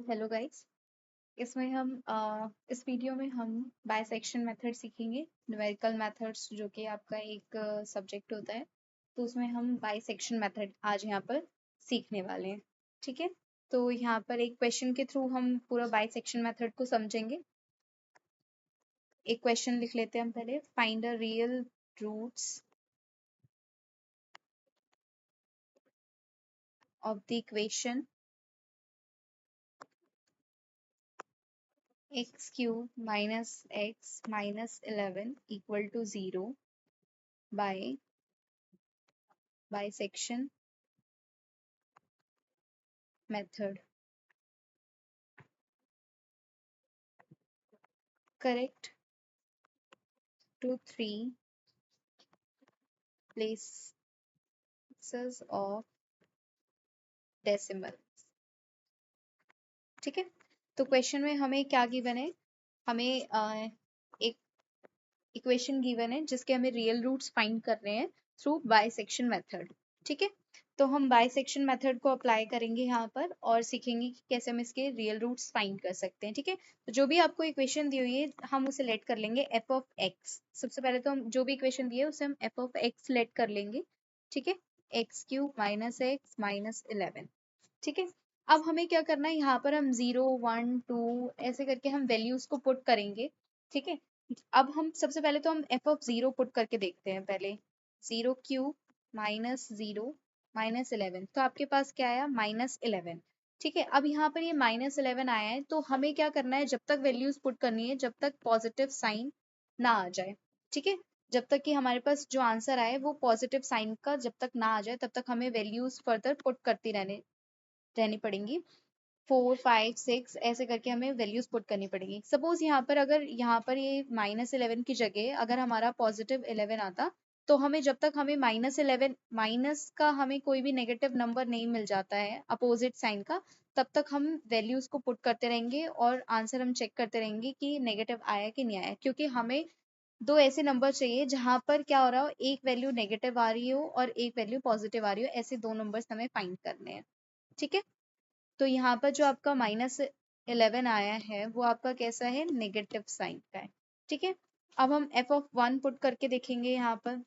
Hello guys. इसमें हम इस वीडियो में हम बायसेक्शन मेथड सीखेंगे। न्यूमेरिकल मेथड्स जो कि आपका एक सब्जेक्ट होता है, तो उसमें हम बायसेक्शन मेथड आज यहाँ पर सीखने वाले हैं। ठीक है, तो यहाँ पर एक क्वेश्चन के थ्रू हम पूरा बायसेक्शन मेथड को समझेंगे। एक क्वेश्चन लिख लेते हैं हम पहले। Find the real roots of the equation x cube minus x minus 11 equal to 0 by bisection method. Correct 2 3 places of decimal. ठीक है, तो क्वेश्चन में हमें क्या गिवन है? हमें एक इक्वेशन गिवन है जिसके हमें रियल रूट्स फाइंड करने हैं थ्रू बायसेक्शन मेथड। ठीक है, तो हम बायसेक्शन मेथड को अप्लाई करेंगे यहाँ पर और सीखेंगे कि कैसे हम इसके रियल रूट्स फाइंड कर सकते हैं। ठीक है, तो जो भी आपको इक्वेशन दी हुई है हम उसे लेट कर लेंगे एफ ऑफ एक्स। सबसे पहले तो हम जो भी इक्वेशन दी है उसे हम एफ ऑफ एक्स लेट कर लेंगे। ठीक है, x cube minus x minus 11। ठीक है, अब हमें क्या करना है, यहाँ पर हम 0 1 2 ऐसे करके हम वैल्यूज को पुट करेंगे। ठीक है, अब हम सबसे पहले तो हम एफ ऑफ 0 पुट करके देखते हैं। पहले 0 क्यूब माइनस 0 माइनस 11, तो आपके पास क्या आया? माइनस 11। ठीक है, अब यहाँ पर ये माइनस 11 आया है, तो हमें क्या करना है, जब तक वैल्यूज पुट करनी है जब तक पॉजिटिव साइन ना आ जाए। ठीक है, जब तक कि हमारे पास जो आंसर आए वो पॉजिटिव साइन का जब तक ना आ जाए तब तक हमें वैल्यूज फर्दर पुट करती रहनी पड़ेंगी। 4 5 6 ऐसे करके हमें वैल्यूज पुट करनी पड़ेगी। सपोज यहाँ पर अगर यहाँ पर ये माइनस 11 की जगह अगर हमारा पॉजिटिव 11 आता, तो हमें जब तक हमें माइनस 11 माइनस का हमें कोई भी नेगेटिव नंबर नहीं मिल जाता है अपोजिट साइन का, तब तक हम वैल्यूज को पुट करते रहेंगे और आंसर हम चेक करते रहेंगे कि नेगेटिव आया कि नहीं आया। क्योंकि हमें दो ऐसे नंबर चाहिए जहां पर क्या हो रहा हो, एक वैल्यू नेगेटिव आ रही हो और एक वैल्यू पॉजिटिव आ रही हो। ऐसे दो नंबर्स हमें फाइंड करने हैं। ठीक है, तो यहाँ पर जो आपका माइनस 11 आया है वो आपका कैसा है? नेगेटिव साइन का है। ठीक है, अब हम एफ ऑफ 1 पुट करके देखेंगे। यहाँ पर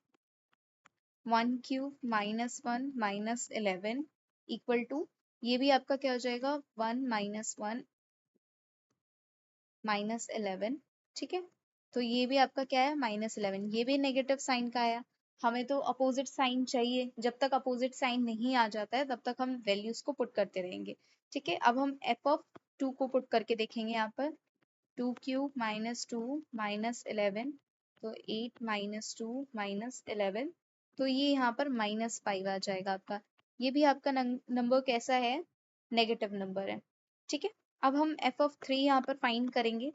1 cube minus 1 minus 11 equal to, ये भी आपका क्या हो जाएगा? 1 माइनस 1 माइनस 11। ठीक है, तो ये भी आपका क्या है? माइनस 11। ये भी नेगेटिव साइन का आया। हमें तो अपोजिट साइन चाहिए, जब तक अपोजिट साइन नहीं आ जाता है तब तक हम वैल्यूज को पुट करते रहेंगे। ठीक है, अब हम एफ ऑफ 2 को पुट करके देखेंगे। यहाँ पर 2 क्यूब माइनस 2 माइनस 11, तो 8 माइनस 2 माइनस 11, तो ये यहाँ पर माइनस 5 आ जाएगा आपका। ये भी आपका नंबर कैसा है? नेगेटिव नंबर है। ठीक है, अब हम एफ ऑफ 3 यहाँ पर फाइंड करेंगे।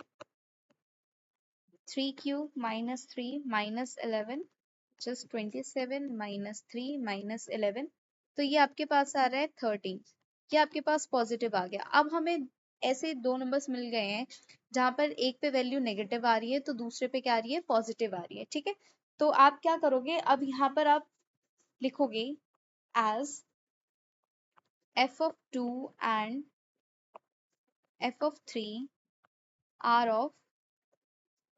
3 cube minus 3 minus 11 just 27 minus 3 minus 11, तो ये आपके पास आ रहा है 13। ये आपके पास पॉजिटिव आ गया। अब हमें ऐसे दो नंबर्स मिल गए हैं जहां पर एक पे वैल्यू नेगेटिव आ रही है तो दूसरे पे क्या आ रही है? पॉजिटिव आ रही है। ठीक है, तो आप क्या करोगे, अब यहाँ पर आप लिखोगे as F of 2 and F of 3 are of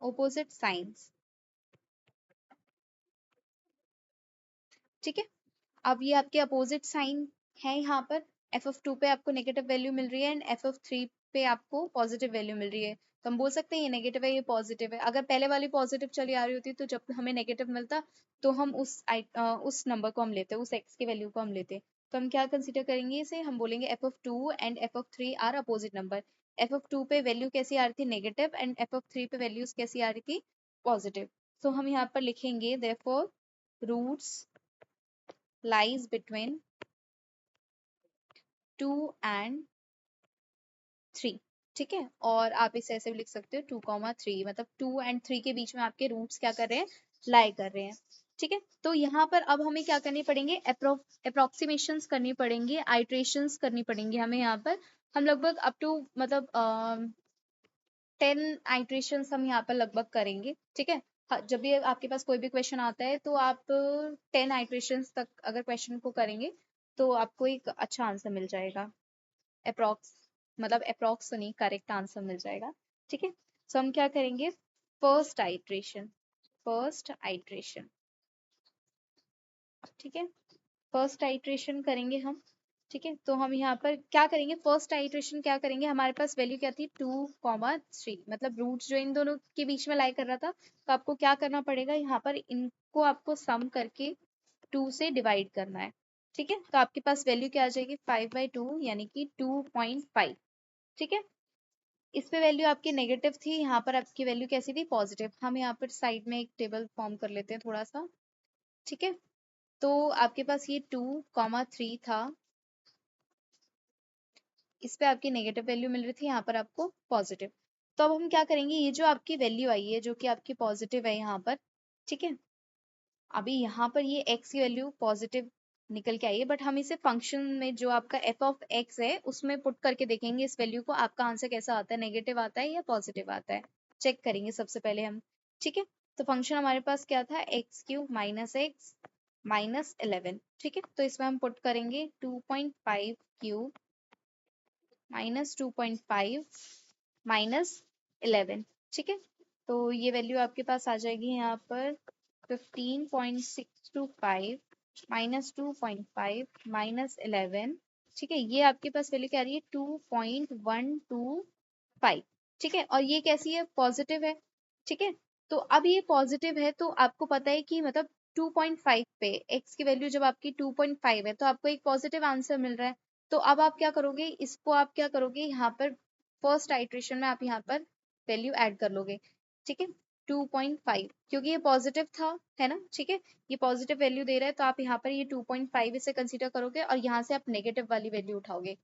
opposite signs। ठीक है, अब ये आपके अपोजिट साइन है। यहाँ पर एफ ऑफ 2 पे आपको नेगेटिव वैल्यू मिल रही है एंड एफ ऑफ 3 पे आपको पॉजिटिव वैल्यू मिल रही है। तो हम बोल सकते हैं ये नेगेटिव है ये पॉजिटिव है। अगर पहले वाली पॉजिटिव चली आ रही होती तो जब हमें नेगेटिव मिलता तो हम उस नंबर को हम लेते, उस एक्स की वैल्यू को हम लेते। तो हम क्या कंसीडर करेंगे इसे? हम बोलेंगे F of 2 and F of 3 are opposite number. F of 2 पे वैल्यू कैसी आ रही थी? नेगेटिव, एंड एफ ऑफ 3 पे वैल्यूज कैसी आ रही थी? पॉजिटिव। तो हम यहाँ पर लिखेंगे therefore roots lies between 2 and 3। ठीक है, और आप इसे ऐसे भी लिख सकते हो 2, 3, मतलब 2 and 3 के बीच में आपके रूट्स क्या कर रहे हैं? लाई कर रहे हैं। ठीक है, तो यहाँ पर अब हमें क्या करनी पड़ेंगे? अप्रोक्सीमेशंस करनी पड़ेंगी, आइट्रेशंस करनी पड़ेंगी हमें। यहाँ पर हम लगभग अप टू मतलब 10 आइट्रेशंस हम यहाँ पर लगभग करेंगे। ठीक है, हाँ, जब भी आपके पास कोई भी क्वेश्चन आता है तो आप 10 आइट्रेशंस तक अगर क्वेश्चन को करेंगे तो आपको एक अच्छा आंसर मिल जाएगा अप्रोक्स। मतलब अप्रोक्स तो नहीं, करेक्ट आंसर मिल जाएगा। ठीक है, सो हम क्या करेंगे, फर्स्ट आइट्रेशन, फर्स्ट आइट्रेशन, ठीक है, फर्स्ट आइट्रेशन करेंगे हम। ठीक है, तो हम यहाँ पर क्या करेंगे, फर्स्ट आइट्रेशन क्या करेंगे, हमारे पास वैल्यू क्या थी 2, 3, मतलब रूट्स जो इन दोनों के बीच में लाई कर रहा था, तो आपको क्या करना पड़ेगा, यहाँ पर इनको आपको सम करके 2 से डिवाइड करना है। ठीक है, तो आपके पास वैल्यू क्या आ जाएगी 5/2 यानी कि 2.5। ठीक है, इस पे वैल्यू आपकी नेगेटिव थी, यहाँ पर आपकी वैल्यू कैसी थी, पॉजिटिव। हम यहाँ पर साइड में एक टेबल फॉर्म कर लेते हैं थोड़ा सा। ठीक है, तो आपके पास ये 2, 3 था, इस पे आपकी नेगेटिव वैल्यू मिल रही थी, यहाँ पर आपको पॉजिटिव। तो अब हम क्या करेंगे, ये जो आपकी वैल्यू आई है जो कि आपकी पॉजिटिव है यहाँ पर, ठीक है, अभी यहाँ पर ये x की वैल्यू पॉजिटिव निकल के आई है, बट हम इसे फंक्शन में जो आपका f ऑफ x है उसमें पुट करके देखेंगे इस वैल्यू को, आपका आंसर कैसा आता है, नेगेटिव आता है या पॉजिटिव आता है, चेक करेंगे सबसे पहले हम। ठीक है, तो फंक्शन हमारे पास क्या था, x³ - x - 11। ठीक है, तो इसमें हम पुट करेंगे 2.5³ -2.5 -11। ठीक है, तो ये वैल्यू आपके पास आ जाएगी यहाँ पर 15.625 -2.5 -11। ठीक है, ये आपके पास वैल्यू क्या आ रही है 2.125। ठीक है, और ये कैसी है, पॉजिटिव है। ठीक है, तो अब ये पॉजिटिव है तो आपको पता है कि मतलब 2.5 पे x की वैल्यू जब आपकी 2.5 है तो आपको एक पॉजिटिव आंसर मिल रहा है। तो अब आप क्या करोगे, इसको आप क्या करोगे, यहाँ पर फर्स्ट आइट्रेशन में आप यहाँ पर वैल्यू ऐड कर लोगे। ठीक है, 2.5 क्योंकि ये पॉजिटिव था, है ना। ठीक है, ये पॉजिटिव वैल्यू दे रहा है तो आप यहाँ पर ये 2.5 इसे कंसीडर करोगे और यहाँ से आप नेगेटिव वाली वैल्यू उठाओगे।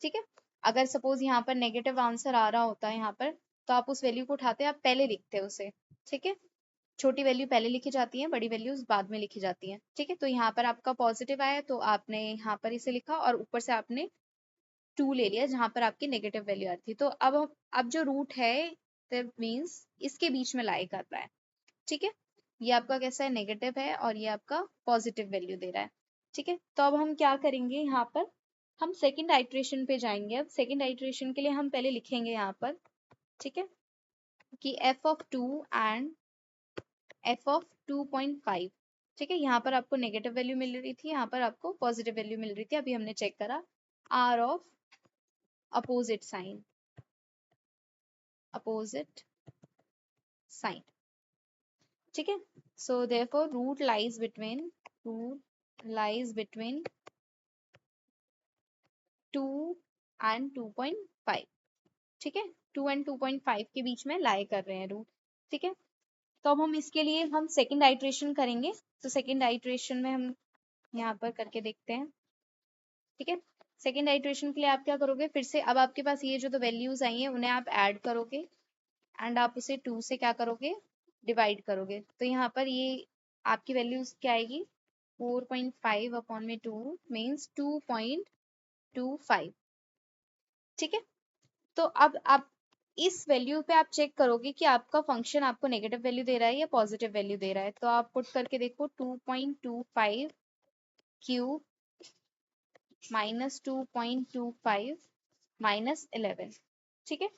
ठीक है, अगर सपोज यहाँ पर नेगेटिव आंसर आ रहा होता है यहाँ पर, तो आप उस वैल्यू को उठाते, आप पहले लिखते उसे। ठीक है, छोटी वैल्यू पहले लिखी जाती है, बड़ी वैल्यूज बाद में लिखी जाती हैं। ठीक है, तो यहाँ पर आपका पॉजिटिव आया तो आपने यहाँ पर इसे लिखा और ऊपर से आपने 2 ले लिया जहां पर आपकी नेगेटिव वैल्यू आ रही थी। तो अब जो रूट है दैट मीन्स इसके बीच में लाई कर रहा है। ठीक है, ये आपका कैसा है, नेगेटिव है और ये आपका पॉजिटिव वैल्यू दे रहा है। ठीक है, तो अब हम क्या करेंगे, यहाँ पर हम सेकंड आइट्रेशन पे जाएंगे। अब सेकंड आइट्रेशन के लिए हम पहले लिखेंगे यहाँ पर, ठीक है, कि f(2) एंड f(2.5)। ठीक है, यहाँ पर आपको नेगेटिव वैल्यू मिल रही थी, यहाँ पर आपको पॉजिटिव वैल्यू मिल रही थी, अभी हमने चेक करा, are of opposite sign, opposite sign. ठीक है, so therefore root lies between 2 and 2.5। ठीक है, 2 एंड 2.5 के बीच में लाई कर रहे हैं रूट। ठीक है, तो अब हम इसके लिए हम सेकंड आइट्रेशन करेंगे। तो सेकंड आइट्रेशन में हम यहाँ पर करके देखते हैं। ठीक है, सेकंड आइट्रेशन के लिए आप क्या करोगे, फिर से अब आपके पास ये जो तो वैल्यूज आई हैं उन्हें आप ऐड करोगे एंड आप उसे 2 से क्या करोगे, डिवाइड करोगे। तो यहाँ पर ये आपकी वैल्यूज क्या आएगी, 4.5/2 मीन्स 2.25। ठीक है, तो अब आप इस वैल्यू पे आप चेक करोगे कि आपका फंक्शन आपको नेगेटिव वैल्यू दे रहा है या पॉजिटिव वैल्यू दे रहा है। तो आप पुट करके देखो 2.25³ -2.25 -11। ठीक है,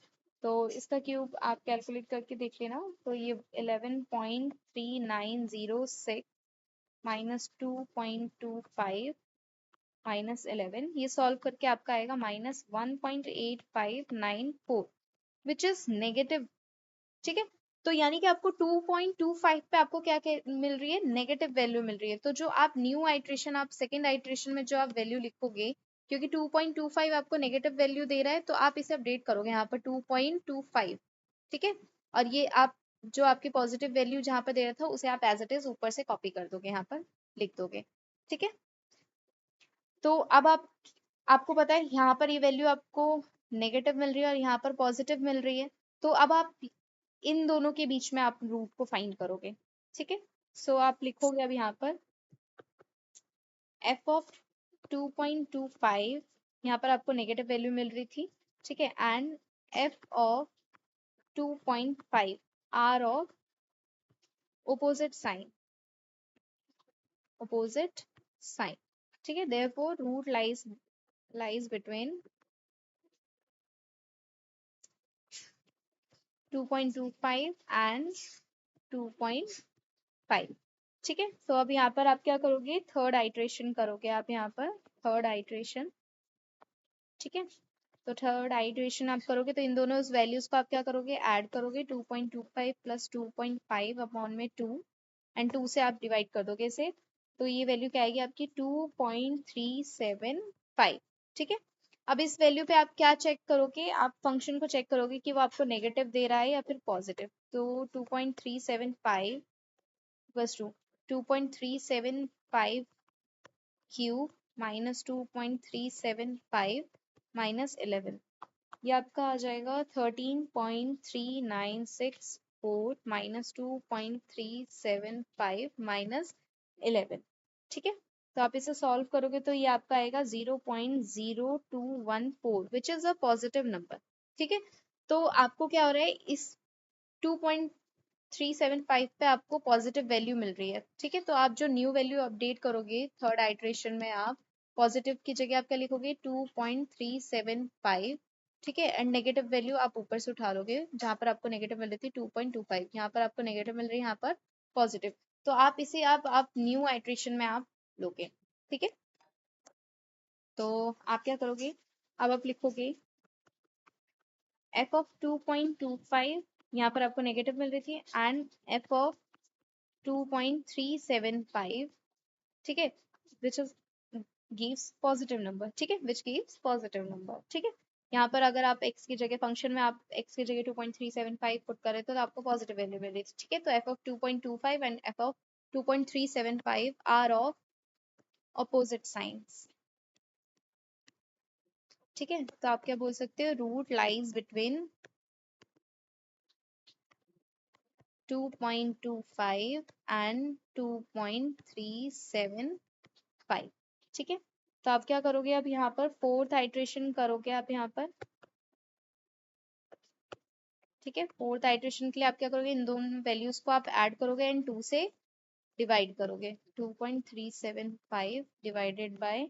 तो इसका क्यूब आप कैलकुलेट करके देख लेना, तो ये 11.3906 -2.25 -11, ये सॉल्व करके आपका आएगा -1.8594 विच इज नेगेटिव। ठीक है, तो यानी कि आपको 2.25 पे आपको क्या मिल रही है, नेगेटिव वैल्यू मिल रही है। तो जो आप न्यू आइट्रेशन, आप सेकेंड आइट्रेशन में जो आप वैल्यू लिखोगे, क्योंकि 2.25 आपको नेगेटिव वैल्यू दे रहा है तो आप इसे अपडेट करोगे यहाँ पर 2.25। ठीक है, और ये आप जो आपकी पॉजिटिव वैल्यू जहाँ पर दे रहा था उसे आप एज इट इज ऊपर से कॉपी कर दोगे, यहाँ पर लिख दोगे। ठीक है, तो अब आपको पता है यहाँ पर ये वैल्यू आपको नेगेटिव मिल रही है और यहाँ पर पॉजिटिव मिल रही है। तो अब आप इन दोनों के बीच में आप रूट को फाइंड करोगे। ठीक है, सो आप लिखोगे अब यहाँ पर f ऑफ 2.25, यहाँ पर आपको नेगेटिव वैल्यू मिल रही थी। ठीक है, and f of 2.5 r of opposite sign, opposite sign. ठीक है, therefore root lies between 2.25 and 2.5। ठीक है, तो अब यहाँ पर आप क्या करोगे, थर्ड आइट्रेशन करोगे आप यहाँ पर, थर्ड आइट्रेशन। ठीक है, तो थर्ड आइट्रेशन आप करोगे तो इन दोनों वैल्यूज को आप क्या करोगे, ऐड करोगे। 2.25 प्लस 2.5 अपॉन में 2 एंड 2 से आप डिवाइड कर दोगे इसे, तो ये वैल्यू क्या आएगी आपकी 2.375। ठीक है, अब इस वैल्यू पे आप क्या चेक करोगे, आप फंक्शन को चेक करोगे कि वो आपको नेगेटिव दे रहा है या फिर पॉजिटिव। तो 2.375 बस 2.375 क्यूब माइनस 2.375 माइनस 11, ये आपका आ जाएगा 13.3964 माइनस 2.375 माइनस 11। ठीक है, तो आप इसे सॉल्व करोगे तो ये आपका आएगा 0.0214 which is a positive number. ठीक है, तो आपको क्या हो रहा है, इस 2.375 पे आपको पॉजिटिव वैल्यू मिल रही है। ठीक है, तो आप जो न्यू वैल्यू अपडेट करोगे थर्ड आइट्रेशन में, आप पॉजिटिव की जगह आप क्या लिखोगे 2.375। ठीक है, एंड नेगेटिव वैल्यू आप ऊपर से उठा लोगे, जहां पर आपको नेगेटिव मिल रही थी 2.25, यहाँ पर आपको नेगेटिव मिल रही है, यहाँ पर पॉजिटिव। तो आप इसे आप न्यू आइट्रेशन में आप लोगे। ठीक है, तो आप क्या करोगे, अब आप लिखोगे f ऑफ 2.25, यहाँ पर आपको नेगेटिव मिल रही थी, एंड f ऑफ 2.375। ठीक है, which is gives positive number. ठीक है, विच गिव्स पॉजिटिव नंबर। ठीक है, यहाँ पर अगर आप x की जगह, फंक्शन में आप x की जगह 2.375 पुट करें तो आपको पॉजिटिव वैल्यू मिल रही है। ठीक है, तो f of 2.25 and f of 2.375 are of opposite signs. ठीक है, तो आप क्या बोल सकते हो, रूट लाइज बिटवीन 2.25 एंड 2.375। ठीक है, तो आप क्या करोगे, अब यहाँ पर फोर्थ आइट्रेशन करोगे आप यहाँ पर। ठीक है, फोर्थ आइट्रेशन के लिए आप क्या करोगे, इन दोनों वैल्यूज को आप ऐड करोगे एंड 2 से डिवाइड करोगे। 2.375 डिवाइडेड बाय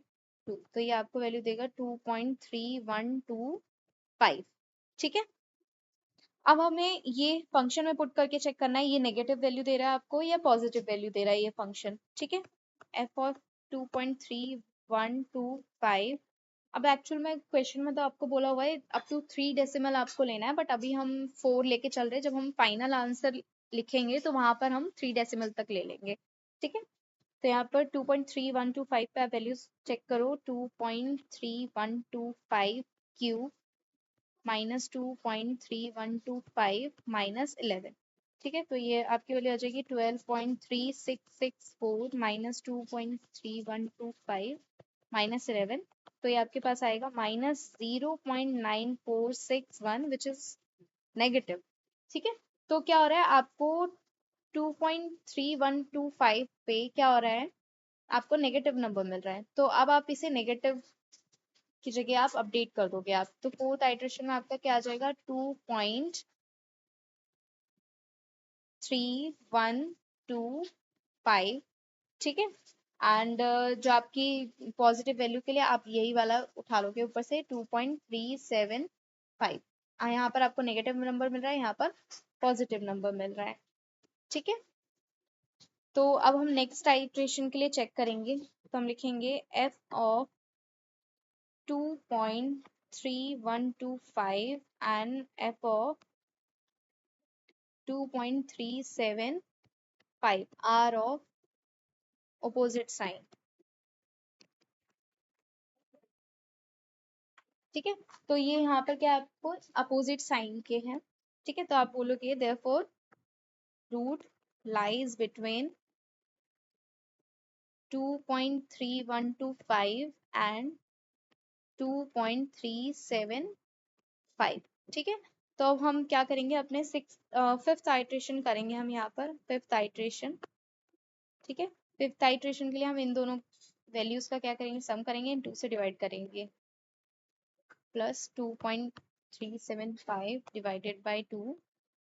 2, तो ये आपको वैल्यू देगा 2.3125। ठीक है, अब हमें ये फंक्शन में पुट करके चेक करना है, ये नेगेटिव वैल्यू दे रहा है आपको या पॉजिटिव वैल्यू दे रहा है ये फंक्शन। ठीक है, एफ ऑफ 2.3125। अब एक्चुअल में क्वेश्चन में तो आपको बोला हुआ है अप टू 3 डेसिमल आपको लेना है, बट अभी हम 4 लेके चल रहे हैं, जब हम फाइनल आंसर लिखेंगे तो वहां पर हम 3 डेसिमल तक ले लेंगे। ठीक है, तो यहाँ पर 2.3125 पे आप वैल्यूज चेक करो, 2.3125 क्यूब माइनस 2.3125 माइनस 11। ठीक है, तो ये आपकी वैल्यू आ जाएगी 12.3664 माइनस 2.3125 माइनस 11। तो ये आपके पास आएगा माइनस 0.9461 विच इज नेगेटिव। ठीक है, तो क्या हो रहा है आपको 2.3125 पे क्या हो रहा है, आपको नेगेटिव नंबर मिल रहा है, तो अब आप इसे नेगेटिव की जगह आप अपडेट कर दोगे आप, तो फोर्थ आइट्रेशन में आपका क्या आ जाएगा 2.3125। ठीक है, एंड जो आपकी पॉजिटिव वैल्यू के लिए आप यही वाला उठा लोगे ऊपर से 2.375। यहाँ पर आपको नेगेटिव नंबर मिल रहा है, यहाँ पर पॉजिटिव नंबर मिल रहा है। ठीक है, तो अब हम नेक्स्ट आइट्रेशन के लिए चेक करेंगे, तो हम लिखेंगे f of 2.3125 and f of 2.375 are of opposite sign। ठीक है, तो ये यहाँ पर क्या आपको अपोजिट साइन के हैं। ठीक है, तो आप बोलोगे therefore root lies between 2.3125 and 2.375। ठीक है, तो अब हम क्या करेंगे, अपने फिफ्थ आइट्रेशन करेंगे हम यहाँ पर, फिफ्थ आइट्रेशन। ठीक है, फिफ्थ आइट्रेशन के लिए हम इन दोनों वैल्यूज का क्या करेंगे, सम करेंगे, 2 से डिवाइड करेंगे, plus 2.375 divided by 2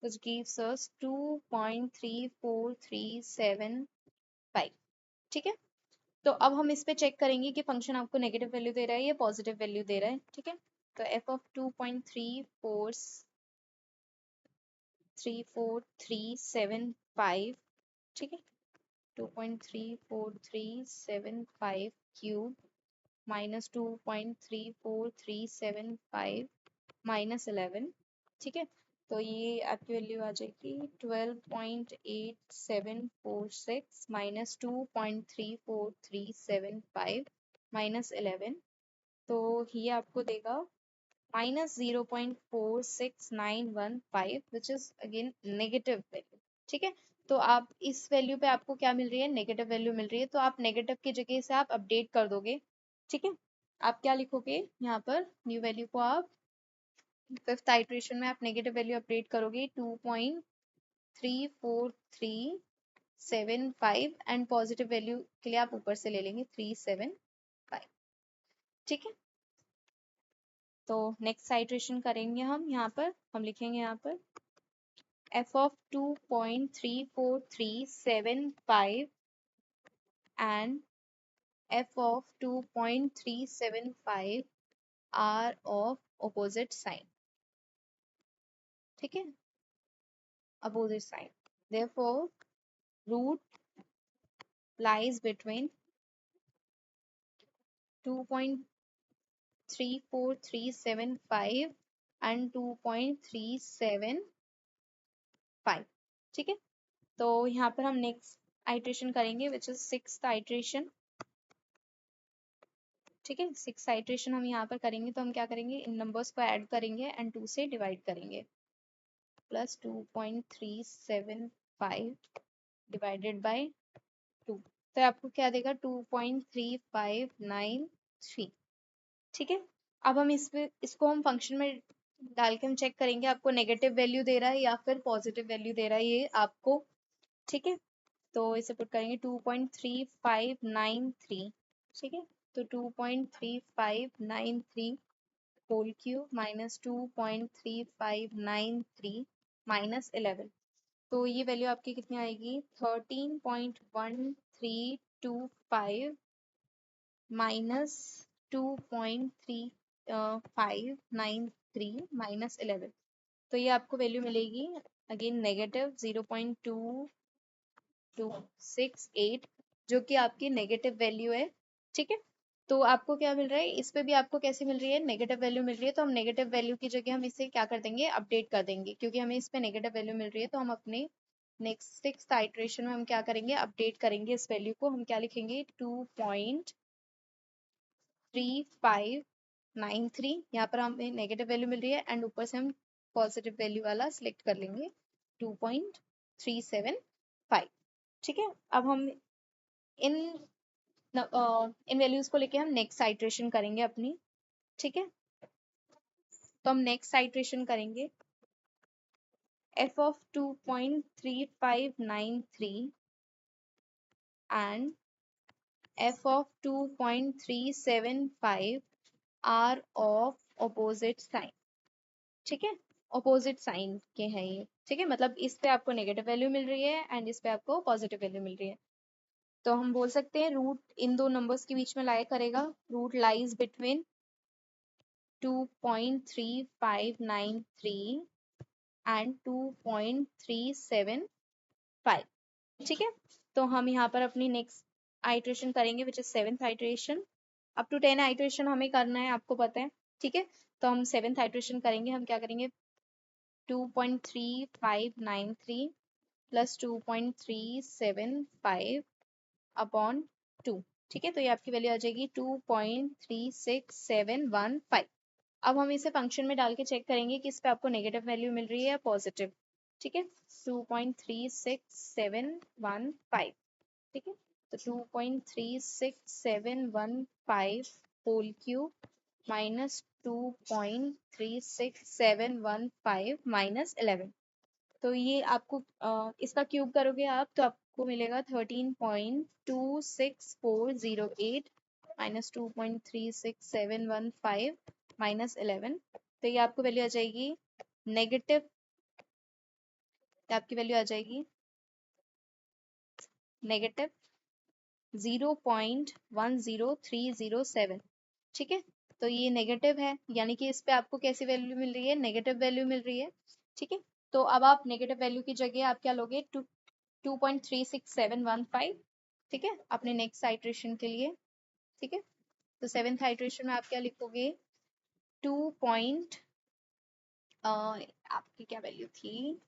which gives us 2.34375। ठीक है, तो अब हम इस पे चेक करेंगे कि फंक्शन आपको नेगेटिव वैल्यू दे रहा है या पॉजिटिव वैल्यू दे रहा है। ठीक है, तो f ऑफ 2.34375, ठीक है, 2.34375 क्यूब माइनस 2.3437 माइनस 11, ठीक है। तो ये आपकी वैल्यू आ जाएगी 12.8746 माइनस 2.3437 माइनस 11। तो ये आपको देगा minus 0.46915 which is again negative value, ठीक है। तो आप इस वैल्यू पे आपको क्या मिल रही है, नेगेटिव वैल्यू मिल रही है, तो आप नेगेटिव की जगह से आप अपडेट कर दोगे, ठीक है। आप क्या लिखोगे यहाँ पर, न्यू वैल्यू को आप फिफ्थ आइट्रेशन में आप नेगेटिव वैल्यू अपडेट करोगे 2.34375 एंड पॉजिटिव वैल्यू के लिए आप ऊपर से ले लेंगे 375, ठीक है। तो नेक्स्ट आइट्रेशन करेंगे हम, यहाँ पर हम लिखेंगे यहाँ पर f of 2.3437 and f of 2.375 are of opposite sign, ठीक है, opposite sign, therefore root lies between 2.34375 and 2.375, ठीक है। तो यहाँ पर हम नेक्स्ट आइट्रेशन करेंगे विच इज सिक्स्थ आइट्रेशन, ठीक है। सिक्स आइट्रेशन हम यहाँ पर करेंगे, तो हम क्या करेंगे, इन नंबर्स को ऐड करेंगे एंड 2 से डिवाइड करेंगे, प्लस 2.375 डिवाइडेड बाय 2, तो आपको क्या देगा 2.3593, ठीक है। अब हम इसको हम फंक्शन में डाल के हम चेक करेंगे आपको नेगेटिव वैल्यू दे रहा है या फिर पॉजिटिव वैल्यू दे रहा है ये आपको, ठीक है। तो इसे पुट करेंगे 2.3593, ठीक है। तो 2.3593 होल क्यूब माइनस 2.3593 माइनस 11, तो ये वैल्यू आपकी कितनी आएगी 13.1325 माइनस 2.3593 माइनस 11, तो ये आपको वैल्यू मिलेगी अगेन नेगेटिव 0.2268 जो कि आपकी नेगेटिव वैल्यू है, ठीक है। तो आपको क्या मिल रहा है, इस पे भी आपको कैसे मिल रही है, नेगेटिव वैल्यू मिल रही है, तो हम नेगेटिव वैल्यू की जगह हम इसे क्या कर देंगे, अपडेट कर देंगे, क्योंकि हमें इस पे नेगेटिव वैल्यू मिल रही है, तो हम अपने नेक्स्ट सिक्स्थ आइट्रेशन में हम क्या करेंगे, अपडेट करेंगे इस वैल्यू को, हम क्या लिखेंगे 2.3593, यहाँ पर हमें नेगेटिव वैल्यू मिल रही है एंड ऊपर से हम पॉजिटिव वैल्यू वाला सिलेक्ट कर लेंगे 2.375, ठीक है। अब हम इन इन वैल्यूज को लेके हम नेक्स्ट आइट्रेशन करेंगे अपनी, ठीक है। तो हम नेक्स्ट आइट्रेशन करेंगे f of 2.3593 and f of 2.375 are of opposite sign, ठीक है, ऑपोजिट साइन के हैं ये, ठीक है, मतलब इस पे आपको नेगेटिव वैल्यू मिल रही है एंड इस पे आपको पॉजिटिव वैल्यू मिल रही है, तो हम बोल सकते हैं रूट इन दो नंबर्स के बीच में लाई करेगा, रूट लाइज बिटवीन 2.3593 एंड 2.375, ठीक है। तो हम यहाँ पर अपनी नेक्स्ट आइट्रेशन करेंगे which is seventh iteration, up to 10 iteration हमें करना है, आपको पता है, ठीक है। तो हम सेवेंथ आइट्रेशन करेंगे, हम क्या करेंगे 2.3593 प्लस 2.375 अपॉन 2, ठीक है। तो ये आपकी वैल्यू आ जाएगी 2.36715। अब हम इसे फंक्शन में डाल के चेक करेंगे कि इस पे आपको नेगेटिव वैल्यू मिल रही है या पॉजिटिव, ठीक है। 2.36715, ठीक है। तो 2.36715 होल क्यूब माइनस 2.36715 माइनस 11, तो ये आपको इसका क्यूब करोगे आप तो आपको मिलेगा 13.26408 माइनस 2.36715 माइनस 11, तो ये आपको वैल्यू आ जाएगी नेगेटिव, आपकी वैल्यू आ जाएगी नेगेटिव 0.10307, ठीक है। तो ये नेगेटिव है, यानी कि इस पे आपको कैसी वैल्यू मिल रही है, नेगेटिव वैल्यू मिल रही है, ठीक है। तो अब आप नेगेटिव वैल्यू की जगह आप क्या लोगे, 2.36715, ठीक है, अपने नेक्स्ट आइट्रेशन के लिए। ठीक है, तो सेवेंथ आइट्रेशन में आप क्या लिखोगे, 2 पॉइंट आपकी क्या वैल्यू थी,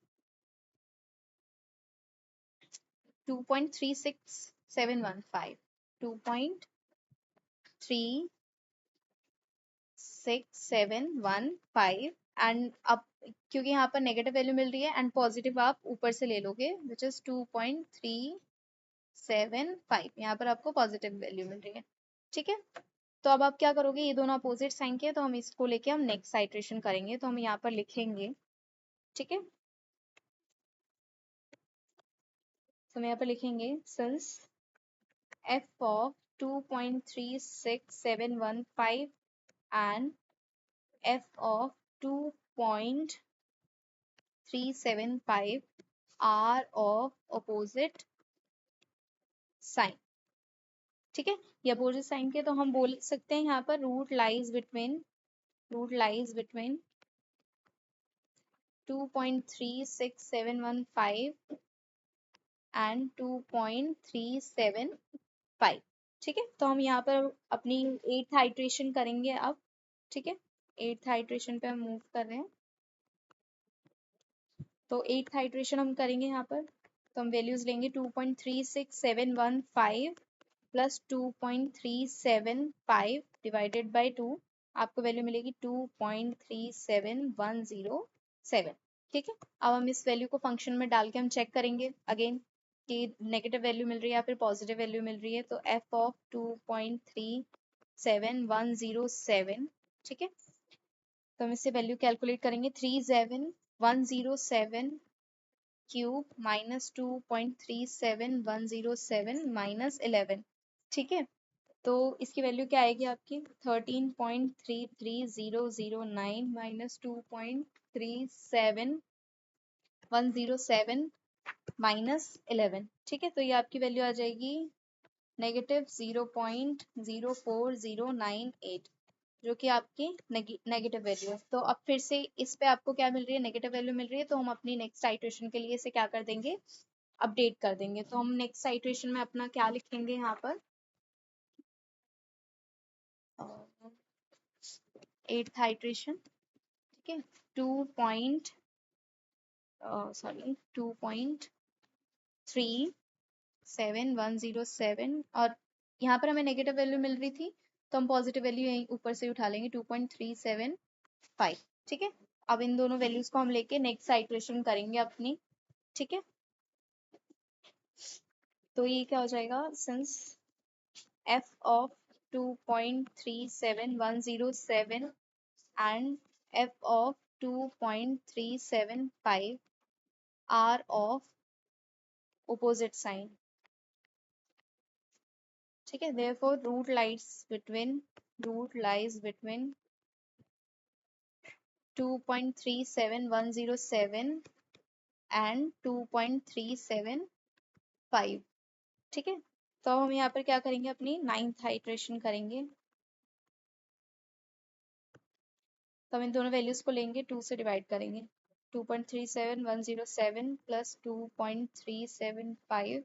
2.36715, 2.36715, एंड अब क्योंकि यहाँ पर नेगेटिव वैल्यू मिल रही है एंड पॉजिटिव आप ऊपर से ले लोगे, विच इज 2.375, यहाँ पर आपको पॉजिटिव वैल्यू मिल रही है। ठीक है, तो अब आप क्या करोगे, ये दोनों अपोजिट साइन के, तो हम इसको लेके हम नेक्स्ट आइट्रेशन करेंगे, तो हम यहाँ पर लिखेंगे। ठीक है, तो हम यहाँ पर लिखेंगे since f of 2.36715 and f of 2.375 are of opposite sign। ठीक है, ये अपोजिट साइन के, तो हम बोल सकते हैं यहाँ पर रूट लाइज बिटवीन 2.36715 एंड 2.375। ठीक है, तो हम यहाँ पर अपनी 8th आइट्रेशन करेंगे अब। ठीक है, 8th आइट्रेशन पे हम मूव कर रहे हैं, तो 8th आइट्रेशन हम करेंगे यहाँ पर, तो हम वैल्यूज लेंगे 2.36715 प्लस 2.375 डिवाइडेड बाई 2, आपको वैल्यू मिलेगी 2.37107। ठीक है, अब हम इस वैल्यू को फंक्शन में डाल के हम चेक करेंगे अगेन कि नेगेटिव वैल्यू मिल रही है या फिर पॉजिटिव वैल्यू मिल रही है, तो f ऑफ 2.37107। ठीक है, तो हम इससे वैल्यू कैलकुलेट करेंगे, 37107 क्यूब माइनस 2.37107 माइनस 11। ठीक है, तो इसकी वैल्यू क्या आएगी आपकी, 13.33009 माइनस 2.37107 माइनस 11। ठीक है, तो ये आपकी वैल्यू आ जाएगी नेगेटिव 0.04098, जो कि आपकी नेगेटिव वैल्यू है। तो अब फिर से इस पे आपको क्या मिल रही है, नेगेटिव वैल्यू मिल रही है, तो हम अपनी नेक्स्ट आइट्रेशन के लिए इसे क्या कर देंगे, अपडेट कर देंगे। तो हम नेक्स्ट आइट्रेशन में अपना क्या लिखेंगे यहाँ पर, 8th आइट्रेशन। ठीक है, 2.37107, और यहाँ पर हमें नेगेटिव वैल्यू मिल रही थी, तो हम पॉजिटिव वैल्यू यहीं ऊपर से उठा लेंगे, 2.375। ठीक है, अब इन दोनों वैल्यूज को हम लेके नेक्स्ट आइट्रेशन करेंगे अपनी। ठीक है, तो ये क्या हो जाएगा, since f of 2.37107 and f of 2.375 are of opposite sign। ठीक है, therefore root lies between 2.37107 and 2.375। ठीक है, तो हम यहाँ पर क्या करेंगे, अपनी 9th आइट्रेशन करेंगे, तो हम इन दोनों वैल्यूज को लेंगे, 2 से डिवाइड करेंगे, 2.37107 प्लस 2.375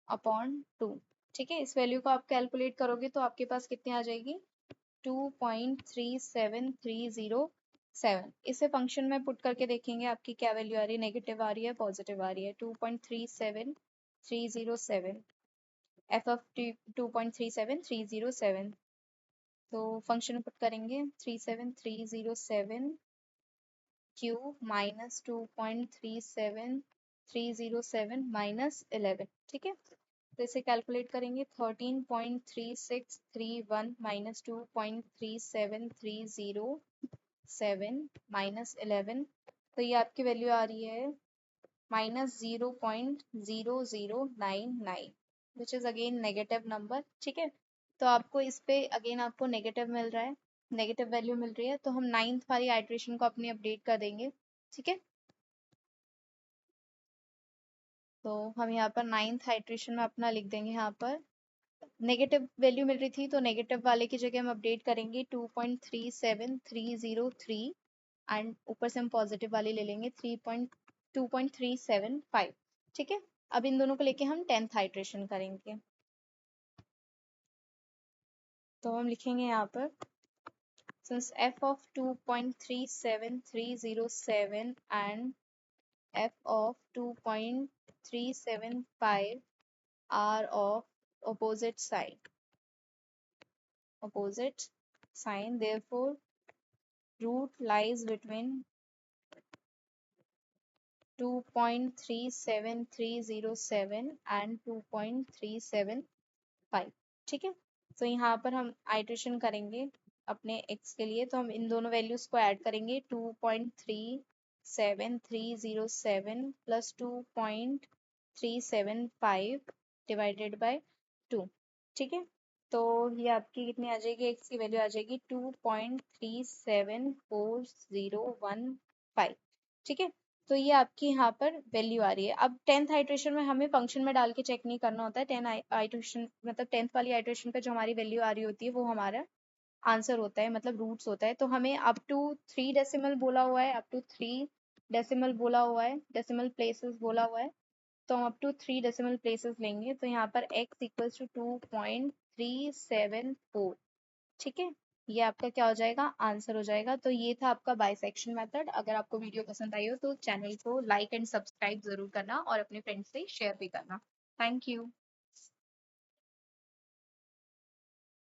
अपॉन 2। ठीक है, इस वैल्यू को आप कैलकुलेट करोगे तो आपके पास कितनी आ जाएगी, 2.37307। इसे फंक्शन में पुट करके देखेंगे आपकी क्या वैल्यू आ रही है, नेगेटिव आ रही है, पॉजिटिव आ रही है। 2.37307, f ऑफ 2.37307, तो फंक्शन में पुट करेंगे 37307 क्यूब माइनस 2.37307 माइनस 11। ठीक है, तो इसे कैलकुलेट करेंगे, 13.3631 माइनस 2.37307 माइनस 11, तो ये आपकी वैल्यू आ रही है minus 0.0099, which is again negative number. ठीक है, तो आपको इस पे अगेन आपको नेगेटिव मिल रहा है, नेगेटिव वैल्यू मिल रही है, तो हम 9th वाली आइट्रेशन को अपनी अपडेट कर देंगे। ठीक है, तो हम यहाँ पर 9th आइट्रेशन में अपना लिख देंगे, यहाँ पर नेगेटिव वैल्यू मिल रही थी, तो नेगेटिव वाले की जगह हम अपडेट करेंगे 2.37303, एंड ऊपर से हम पॉजिटिव वाली ले लेंगे 2.375। ठीक है, अब इन दोनों को लेके हम 10th आइट्रेशन करेंगे। तो हम लिखेंगे यहाँ पर since f of 2.37307 and f of 2.375 are of opposite sign, therefore root lies between 2.37307 and 2.375। ठीक है, तो यहाँ पर हम आइट्रेशन करेंगे अपने x के लिए, तो हम इन दोनों वैल्यूज को ऐड करेंगे 2.37307 प्लस 2.375 डिवाइडेड बाय 2। ठीक है, तो ये आपकी कितनी आ जाएगी, x की वैल्यू आ जाएगी 2.37401 ठीक है, तो ये आपकी यहाँ पर वैल्यू आ रही है। अब 10th आइट्रेशन में हमें फंक्शन में डाल के चेक नहीं करना होता है। 10 आइट्रेशन मतलब 10th वाली आइट्रेशन पे जो हमारी वैल्यू आ रही होती है वो हमारा आंसर होता है, मतलब रूट्स होता है। तो हमें अप टू 3 डेसिमल बोला हुआ है, अप टू 3 डेसिमल बोला हुआ है, डेसिमल प्लेसेस बोला हुआ है, तो हम अप टू 3 डेसिमल प्लेसेस लेंगे। तो यहाँ पर x इक्वल्स टू 2.374। ठीक है, ये आपका क्या हो जाएगा, आंसर हो जाएगा। तो ये था आपका बाइसेक्शन मेथड। अगर आपको वीडियो पसंद आई हो तो चैनल को लाइक एंड सब्सक्राइब जरूर करना और अपने फ्रेंड्स से शेयर भी करना। Thank you.